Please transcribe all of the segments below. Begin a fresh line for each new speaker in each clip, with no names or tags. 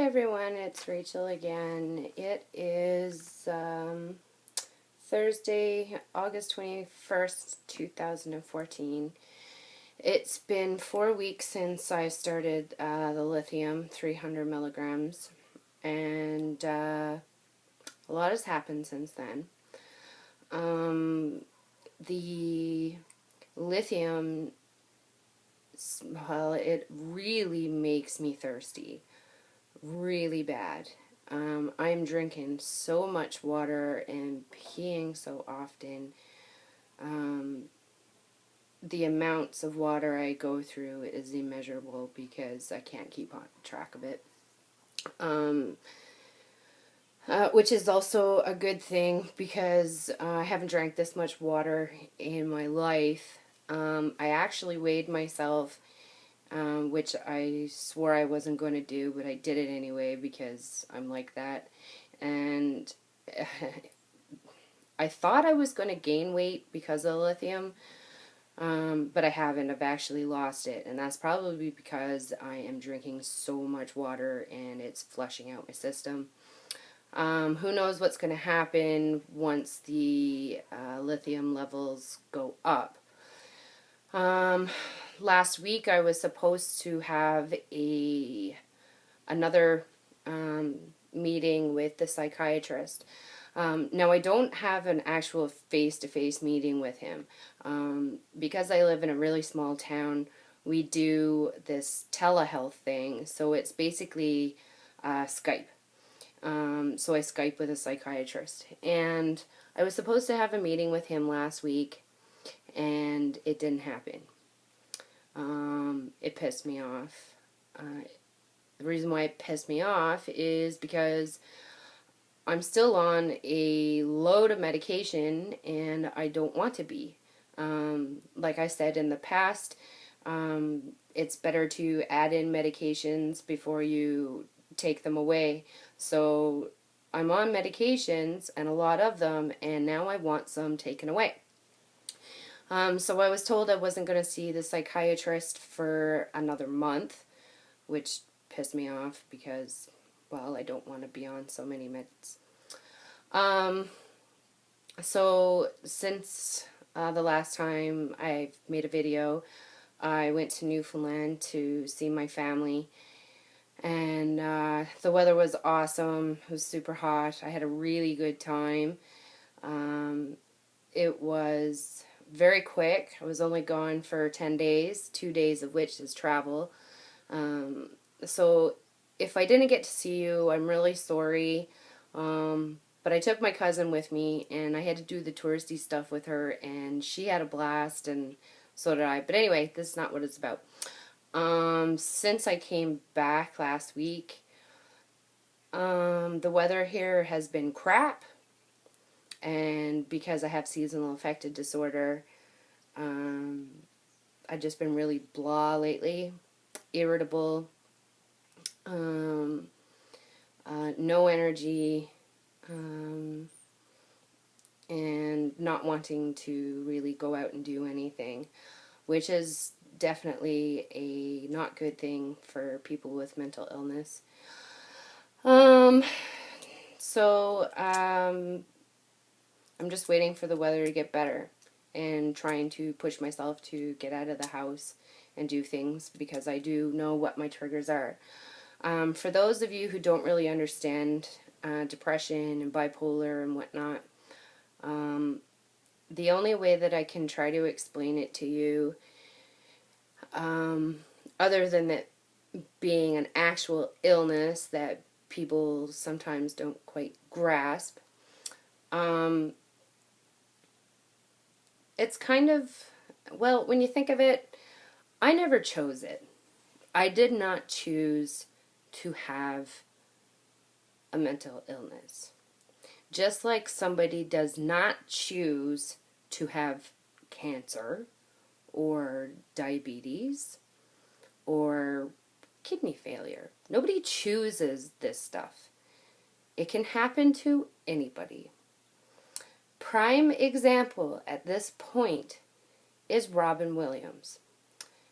everyone, it's Rachel again. It is Thursday, August 21st, 2014. It's been 4 weeks since I started the Lithium 300 milligrams, and a lot has happened since then. The Lithium, well, it really makes me thirsty. Really bad. I'm drinking so much water and peeing so often. The amounts of water I go through is immeasurable because I can't keep on track of it. Which is also a good thing because I haven't drank this much water in my life. I actually weighed myself, which I swore I wasn't going to do, but I did it anyway because I'm like that. And I thought I was going to gain weight because of lithium, but I haven't. I've actually lost it, and that's probably because I am drinking so much water and it's flushing out my system. Who knows what's going to happen once the lithium levels go up. Last week I was supposed to have another meeting with the psychiatrist. Now I don't have an actual face-to-face meeting with him. Because I live in a really small town, we do this telehealth thing, so it's basically Skype. So I Skype with a psychiatrist, and I was supposed to have a meeting with him last week, and it didn't happen. It pissed me off. The reason why it pissed me off is because I'm still on a load of medication and I don't want to be. Like I said in the past, it's better to add in medications before you take them away. So I'm on medications, and a lot of them, and now I want some taken away. So I was told I wasn't going to see the psychiatrist for another month, which pissed me off because, well, I don't want to be on so many meds. So since the last time I made a video, I went to Newfoundland to see my family, and the weather was awesome. It was super hot. I had a really good time. It was very quick. I was only gone for 10 days, 2 days of which is travel. So if I didn't get to see you, I'm really sorry. But I took my cousin with me, and I had to do the touristy stuff with her, and she had a blast, and so did I. But anyway, this is not what it's about. Since I came back last week, the weather here has been crap. And because I have seasonal affective disorder, I've just been really blah lately, irritable, no energy, and not wanting to really go out and do anything, which is definitely a not good thing for people with mental illness. I'm just waiting for the weather to get better and trying to push myself to get out of the house and do things because I do know what my triggers are. For those of you who don't really understand depression and bipolar and whatnot, the only way that I can try to explain it to you, other than it being an actual illness that people sometimes don't quite grasp, it's kind of, well, when you think of it, I never chose it. I did not choose to have a mental illness. Just like somebody does not choose to have cancer or diabetes or kidney failure. Nobody chooses this stuff. It can happen to anybody. Prime example at this point is Robin Williams.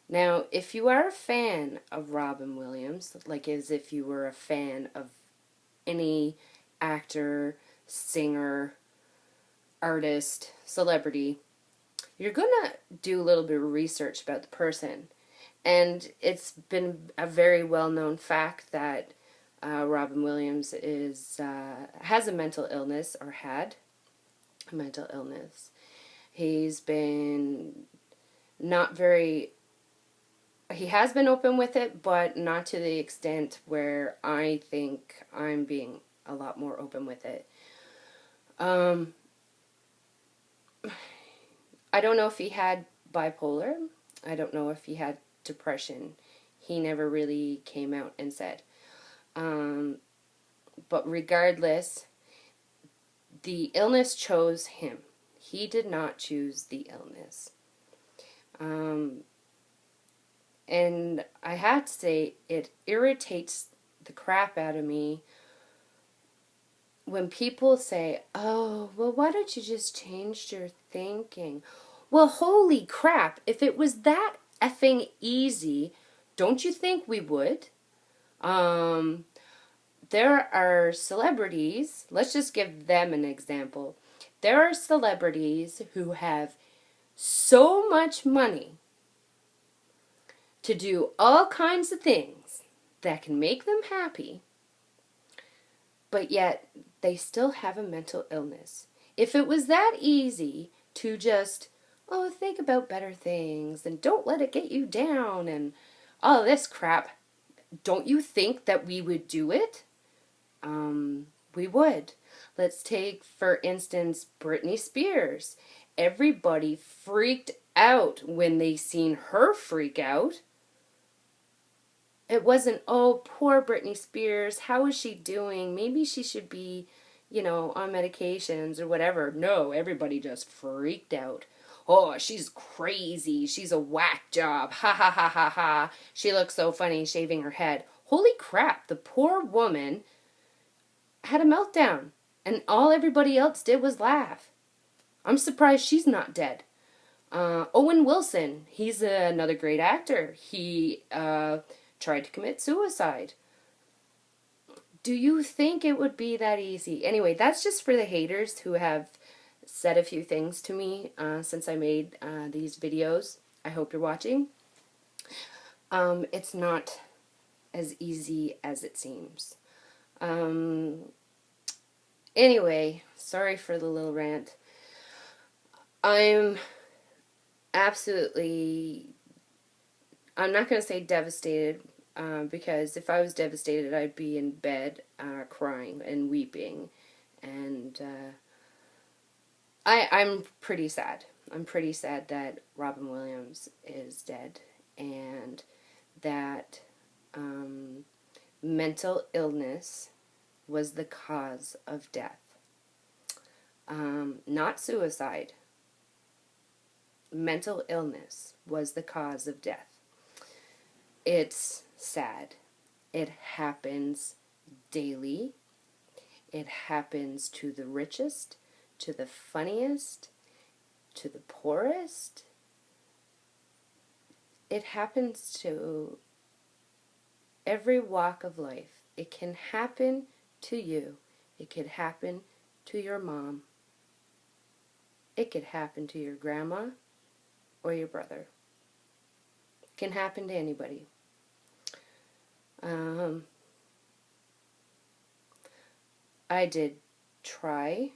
Now, if you are a fan of Robin Williams, like as if you were a fan of any actor, singer, artist, celebrity, you're going to do a little bit of research about the person. And it's been a very well-known fact that Robin Williams has a mental illness, or had a mental illness. He's been not very... He has been open with it, but not to the extent where I think I'm being a lot more open with it. I don't know if he had bipolar. I don't know if he had depression. He never really came out and said. But regardless, the illness chose him. He did not choose the illness. And I have to say, it irritates the crap out of me when people say, oh, well, why don't you just change your thinking? Well, holy crap, if it was that effing easy, don't you think we would? There are celebrities, let's just give them an example. There are celebrities who have so much money to do all kinds of things that can make them happy, but yet they still have a mental illness. If it was that easy to just, oh, think about better things and don't let it get you down and all this crap, don't you think that we would do it? We would. Let's take, for instance, Britney Spears. Everybody freaked out when they seen her freak out. It wasn't, oh, poor Britney Spears, how is she doing? Maybe she should be, on medications or whatever. No, everybody just freaked out. Oh, she's crazy. She's a whack job. Ha ha ha ha ha. She looks so funny shaving her head. Holy crap, the poor woman had a meltdown. And all everybody else did was laugh. I'm surprised she's not dead. Owen Wilson, he's another great actor. He tried to commit suicide. Do you think it would be that easy? Anyway, that's just for the haters who have said a few things to me since I made these videos. I hope you're watching. It's not as easy as it seems. Anyway, sorry for the little rant. I'm not going to say devastated, because if I was devastated, I'd be in bed crying and weeping. And I'm pretty sad. I'm pretty sad that Robin Williams is dead, and that mental illness was the cause of death. Not suicide. Mental illness was the cause of death. It's sad. It happens daily. It happens to the richest, to the funniest, to the poorest. It happens to every walk of life. It can happen to you. It could happen to your mom. It could happen to your grandma or your brother. It can happen to anybody. I did try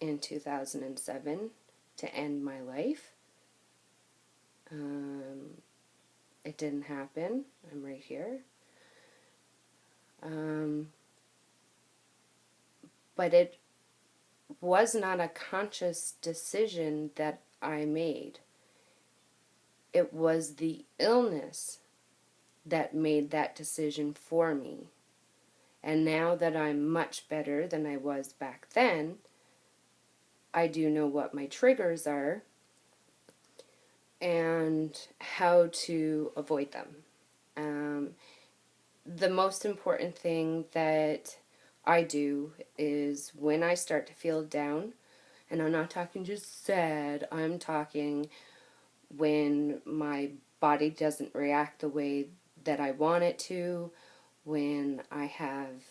in 2007 to end my life. It didn't happen. I'm right here. But it was not a conscious decision that I made. It was the illness that made that decision for me. And now that I'm much better than I was back then, I do know what my triggers are and how to avoid them. The most important thing that I do is when I start to feel down, and I'm not talking just sad, I'm talking when my body doesn't react the way that I want it to, when I have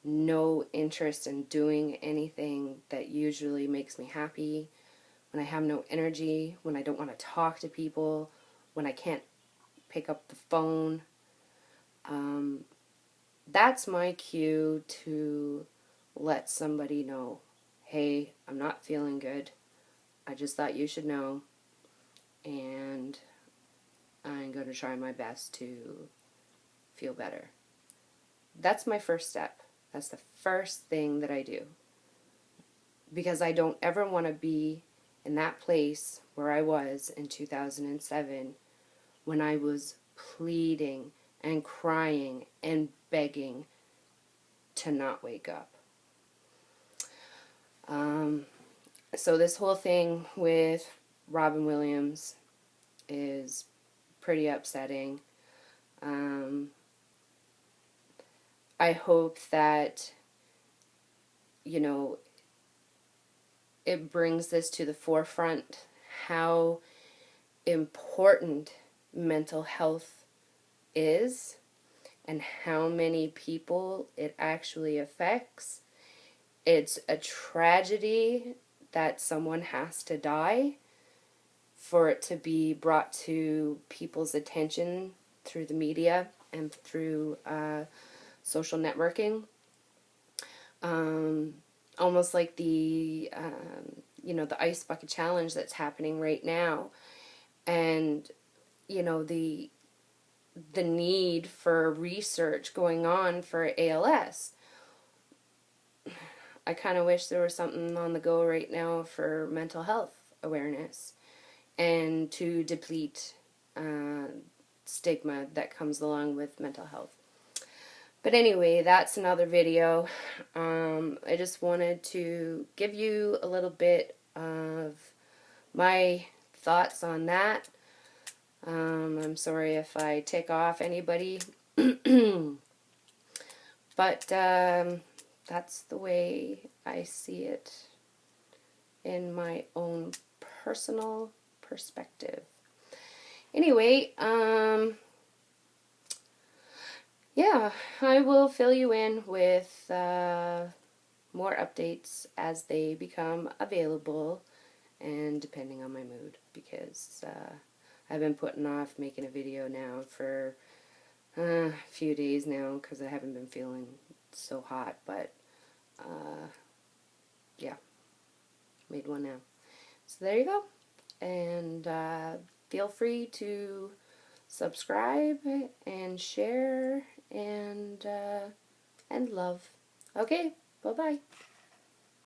no interest in doing anything that usually makes me happy, when I have no energy, when I don't want to talk to people, when I can't pick up the phone. That's my cue to let somebody know, hey, I'm not feeling good. I just thought you should know, and I'm going to try my best to feel better. That's my first step. That's the first thing that I do. Because I don't ever want to be in that place where I was in 2007, when I was pleading and crying and begging to not wake up. So this whole thing with Robin Williams is pretty upsetting. I hope that, it brings this to the forefront, how important mental health is and how many people it actually affects. It's a tragedy that someone has to die for it to be brought to people's attention through the media and through social networking. Almost like the ice bucket challenge that's happening right now, and the need for research going on for ALS. I kind of wish there was something on the go right now for mental health awareness and to deplete stigma that comes along with mental health. But anyway, that's another video. I just wanted to give you a little bit of my thoughts on that. I'm sorry if I tick off anybody. But that's the way I see it in my own personal perspective. Anyway, yeah, I will fill you in with more updates as they become available and depending on my mood, because I've been putting off making a video now for a few days now because I haven't been feeling so hot, but yeah, made one now. So there you go, and feel free to subscribe and share and love. Okay, bye-bye.